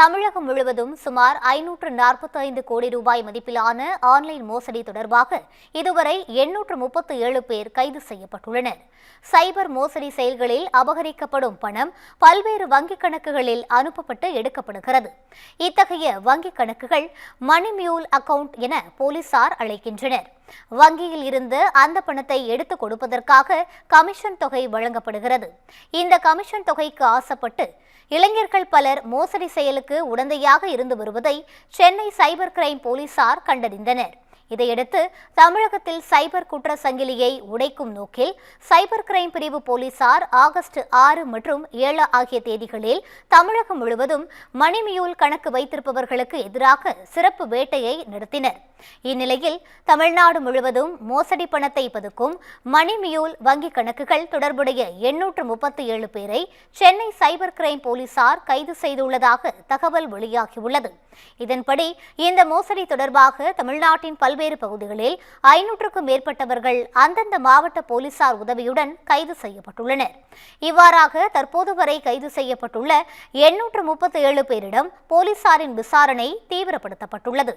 தமிழகம் முழுவதும் சுமார் 545 கோடி ரூபாய் மதிப்பிலான ஆன்லைன் மோசடி தொடர்பாக இதுவரை 837 பேர் கைது செய்யப்பட்டுள்ளனர். சைபர் மோசடி செயல்களில் அபகரிக்கப்படும் பணம் பல்வேறு வங்கிக் கணக்குகளில் அனுப்பப்பட்டு எடுக்கப்படுகிறது. இத்தகைய வங்கிக் கணக்குகள் மணி மியூல் அக்கவுண்ட் என போலீசார் அழைக்கின்றனர். வங்கியில் இருந்து அந்த பணத்தை எடுத்துக் கொடுப்பதற்காக கமிஷன் தொகை வழங்கப்படுகிறது. இந்த கமிஷன் தொகைக்கு ஆசைப்பட்டு இளைஞர்கள் பலர் மோசடி செயலுக்கு உடந்தையாக இருந்து வருவதை சென்னை சைபர் கிரைம் போலீசார் கண்டறிந்தனர். இதையடுத்து தமிழகத்தில் சைபர் குற்ற சங்கிலியை உடைக்கும் நோக்கில் சைபர் கிரைம் பிரிவு போலீசார் ஆகஸ்ட் 6 மற்றும் 7 ஆகிய தேதிகளில் தமிழகம் முழுவதும் மணி மியூல் கணக்கு வைத்திருப்பவர்களுக்கு எதிராக சிறப்பு வேட்டையை நடத்தினர். இந்நிலையில் தமிழ்நாடு முழுவதும் மோசடி பணத்தை பதுக்கும் மணி மியூல் வங்கிக் கணக்குகள் தொடர்புடைய 837 பேரை சென்னை சைபர் கிரைம் போலீசார் கைது செய்துள்ளதாக தகவல் வெளியாகியுள்ளது. இதன்படி இந்த மோசடி தொடர்பாக தமிழ்நாட்டின் பல்வேறு பகுதிகளில் 500க்கும் மேற்பட்டவர்கள் அந்தந்த மாவட்ட போலீசார் உதவியுடன் கைது செய்யப்பட்டுள்ளனர். இவ்வாறாக தற்போது வரை கைது செய்யப்பட்டுள்ள 837 பேரிடம் போலீசாரின் விசாரணை தீவிரப்படுத்தப்பட்டுள்ளது.